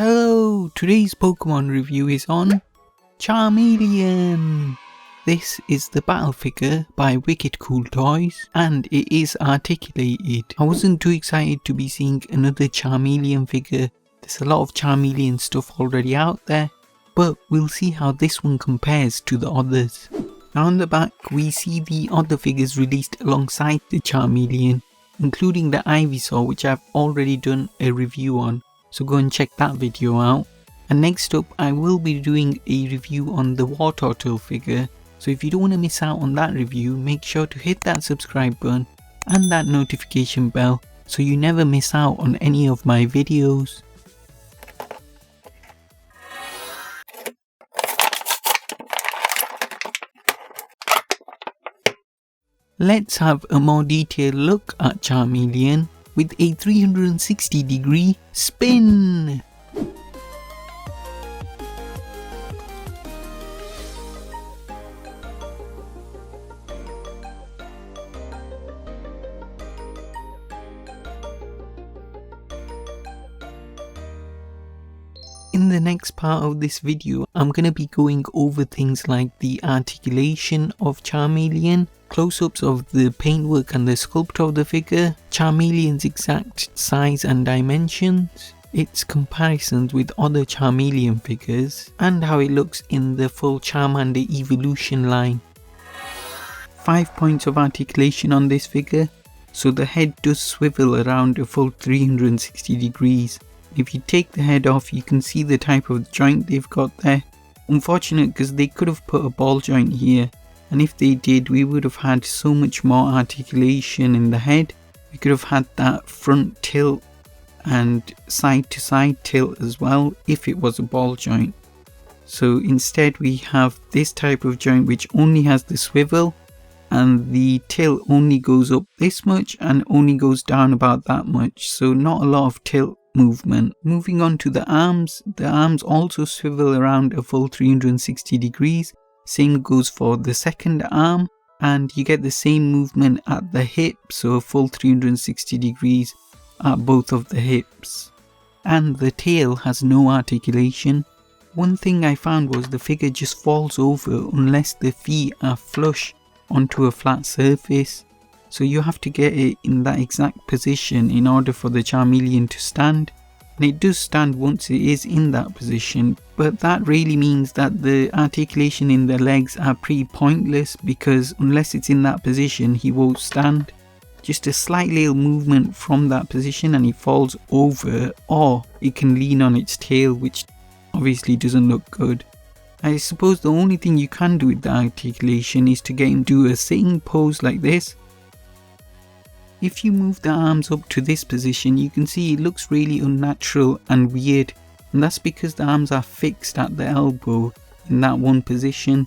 Hello, today's Pokemon review is on Charmeleon. This is the battle figure by Wicked Cool Toys and it is articulated. I wasn't too excited to be seeing another Charmeleon figure. There's a lot of Charmeleon stuff already out there, but we'll see how this one compares to the others. Now on the back we see the other figures released alongside the Charmeleon, including the Ivysaur, which I've already done a review on. So go and check that video out. And next up I will be doing a review on the Wartortle figure. So if you don't want to miss out on that review, make sure to hit that subscribe button and that notification bell so you never miss out on any of my videos. Let's have a more detailed look at Charmeleon with a 360-degree spin. In the next part of this video, I'm going to be going over things like the articulation of Charmeleon, close-ups of the paintwork and the sculpt of the figure, Charmeleon's exact size and dimensions, its comparisons with other Charmeleon figures, and how it looks in the full Charmander evolution line. 5 points of articulation on this figure, so the head does swivel around a full 360 degrees. If you take the head off, you can see the type of joint they've got there. Unfortunate because they could have put a ball joint here, and if they did, we would have had so much more articulation in the head. We could have had that front tilt and side to side tilt as well if it was a ball joint. So instead we have this type of joint which only has the swivel, and the tilt only goes up this much and only goes down about that much, so not a lot of tilt movement. Moving on to the arms also swivel around a full 360 degrees. Same goes for the second arm, and you get the same movement at the hip, so a full 360 degrees at both of the hips. And the tail has no articulation. One thing I found was the figure just falls over unless the feet are flush onto a flat surface. So you have to get it in that exact position in order for the Charmeleon to stand. And it does stand once it is in that position, but that really means that the articulation in the legs are pretty pointless, because unless it's in that position he won't stand. Just a slight little movement from that position and he falls over, or it can lean on its tail, which obviously doesn't look good. I suppose the only thing you can do with the articulation is to get him to do a sitting pose like this. If you move the arms up to this position, you can see it looks really unnatural and weird, and that's because the arms are fixed at the elbow in that one position,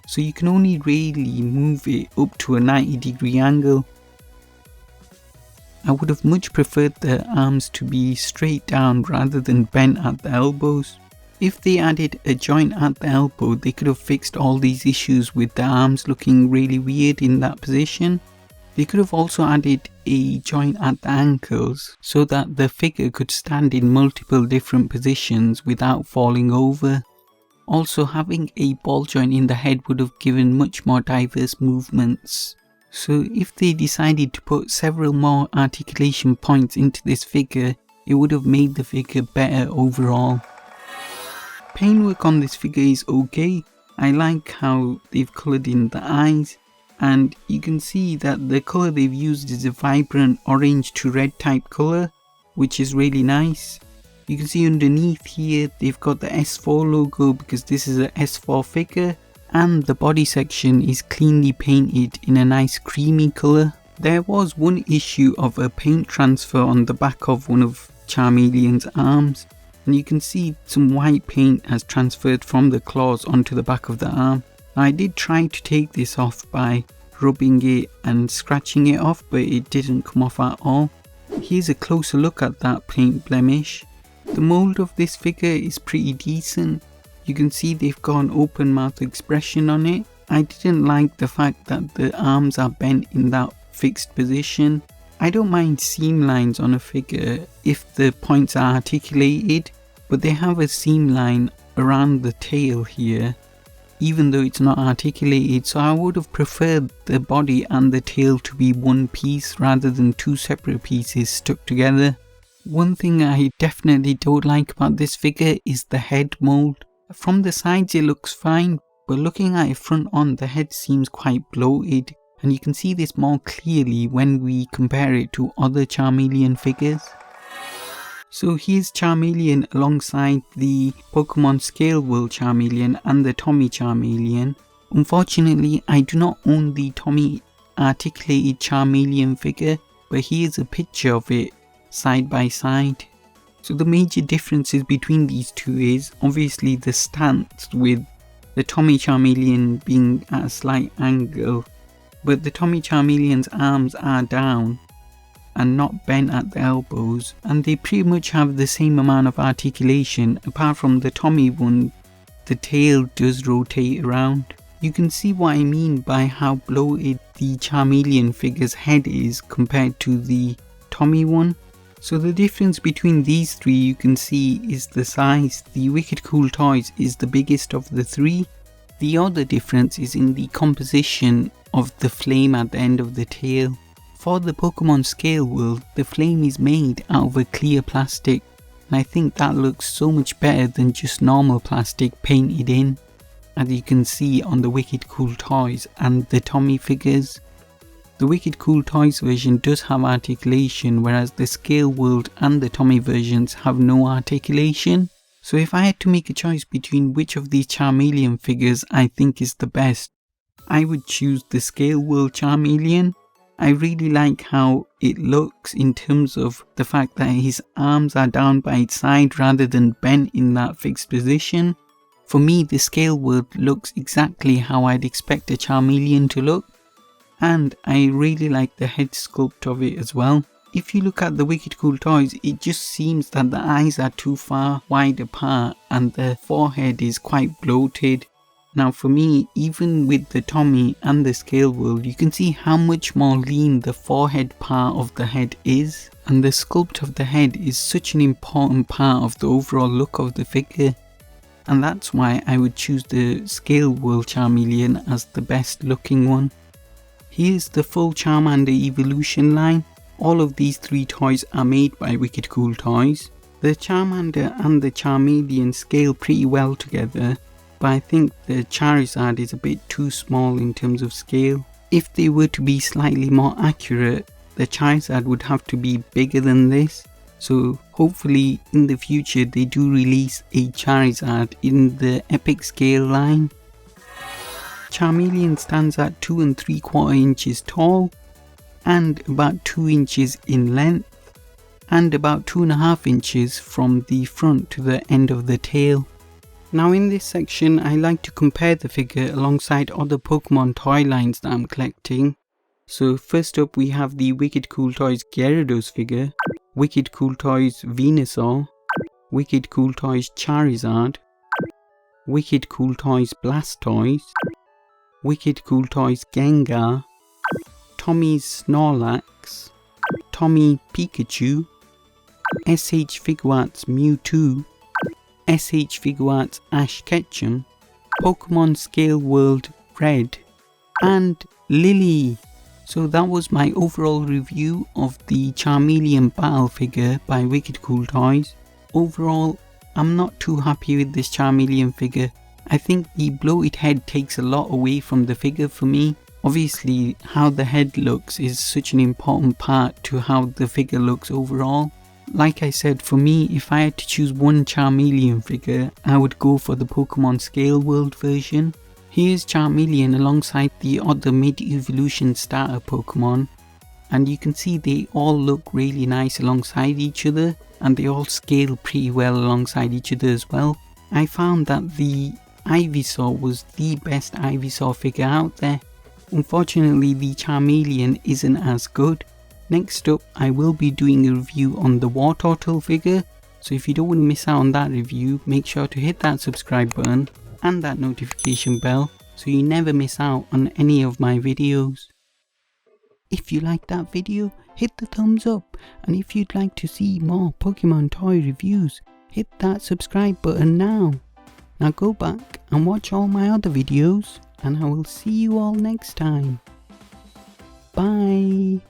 so you can only really move it up to a 90-degree angle. I would have much preferred the arms to be straight down rather than bent at the elbows. If they added a joint at the elbow, they could have fixed all these issues with the arms looking really weird in that position. They could have also added a joint at the ankles so that the figure could stand in multiple different positions without falling over. Also, having a ball joint in the head would have given much more diverse movements. So if they decided to put several more articulation points into this figure, it would have made the figure better overall. Paintwork on this figure is okay. I like how they've coloured in the eyes. And you can see that the colour they've used is a vibrant orange to red type colour, which is really nice. You can see underneath here they've got the S4 logo because this is a S4 figure, and the body section is cleanly painted in a nice creamy colour. There was one issue of a paint transfer on the back of one of Charmeleon's arms, and you can see some white paint has transferred from the claws onto the back of the arm. I did try to take this off by rubbing it and scratching it off, but it didn't come off at all. Here's a closer look at that paint blemish. The mould of this figure is pretty decent. You can see they've got an open mouth expression on it. I didn't like the fact that the arms are bent in that fixed position. I don't mind seam lines on a figure if the points are articulated, but they have a seam line around the tail here, even though it's not articulated, so I would have preferred the body and the tail to be one piece rather than two separate pieces stuck together. One thing I definitely don't like about this figure is the head mould. From the sides it looks fine, but looking at it front on, the head seems quite bloated, and you can see this more clearly when we compare it to other Charmeleon figures. So here's Charmeleon alongside the Pokemon Scale World Charmeleon and the Tommy Charmeleon. Unfortunately, I do not own the Tommy articulated Charmeleon figure, but here's a picture of it side by side. So the major differences between these two is obviously the stance, with the Tommy Charmeleon being at a slight angle, but the Tommy Charmeleon's arms are down and not bent at the elbows, and they pretty much have the same amount of articulation. Apart from the Tommy one, the tail does rotate around. You can see what I mean by how bloated the Charmeleon figure's head is compared to the Tommy one. So the difference between these three, you can see, is the size. The Wicked Cool Toys is the biggest of the three. The other difference is in the composition of the flame at the end of the tail. For the Pokemon Scale World, the flame is made out of a clear plastic, and I think that looks so much better than just normal plastic painted in, as you can see on the Wicked Cool Toys and the Tommy figures. The Wicked Cool Toys version does have articulation, whereas the Scale World and the Tommy versions have no articulation. So if I had to make a choice between which of these Charmeleon figures I think is the best, I would choose the Scale World Charmeleon. I really like how it looks in terms of the fact that his arms are down by its side rather than bent in that fixed position. For me, the Scale World looks exactly how I'd expect a Charmeleon to look, and I really like the head sculpt of it as well. If you look at the Wicked Cool Toys, it just seems that the eyes are too far wide apart and the forehead is quite bloated. Now for me, even with the Tommy and the Scale World, you can see how much more lean the forehead part of the head is, and the sculpt of the head is such an important part of the overall look of the figure, and that's why I would choose the Scale World Charmeleon as the best looking one. Here's the full Charmander evolution line. All of these three toys are made by Wicked Cool Toys. The Charmander and the Charmeleon scale pretty well together, but I think the Charizard is a bit too small in terms of scale. If they were to be slightly more accurate, the Charizard would have to be bigger than this. So hopefully in the future they do release a Charizard in the epic scale line. Charmeleon stands at 2 3/4 inches tall and about 2 inches in length and about 2.5 inches from the front to the end of the tail. Now in this section, I like to compare the figure alongside other Pokemon toy lines that I'm collecting. So first up we have the Wicked Cool Toys Gyarados figure, Wicked Cool Toys Venusaur, Wicked Cool Toys Charizard, Wicked Cool Toys Blastoise, Wicked Cool Toys Gengar, Tommy's Snorlax, Tommy Pikachu, SH Figuarts Mewtwo, SH Figuarts Ash Ketchum, Pokemon Scale World Red, and Lily. So that was my overall review of the Charmeleon Battle figure by Wicked Cool Toys. Overall, I'm not too happy with this Charmeleon figure. I think the bloated head takes a lot away from the figure for me. Obviously, how the head looks is such an important part to how the figure looks overall. Like I said, for me, if I had to choose one Charmeleon figure, I would go for the Pokemon Scale World version. Here's Charmeleon alongside the other mid-evolution starter Pokemon, and you can see they all look really nice alongside each other, and they all scale pretty well alongside each other as well. I found that the Ivysaur was the best Ivysaur figure out there. Unfortunately, the Charmeleon isn't as good. Next up, I will be doing a review on the Wartortle figure, so if you don't want to miss out on that review, make sure to hit that subscribe button and that notification bell so you never miss out on any of my videos. If you liked that video, hit the thumbs up, and if you'd like to see more Pokemon toy reviews, hit that subscribe button now. Now go back and watch all my other videos, and I will see you all next time. Bye.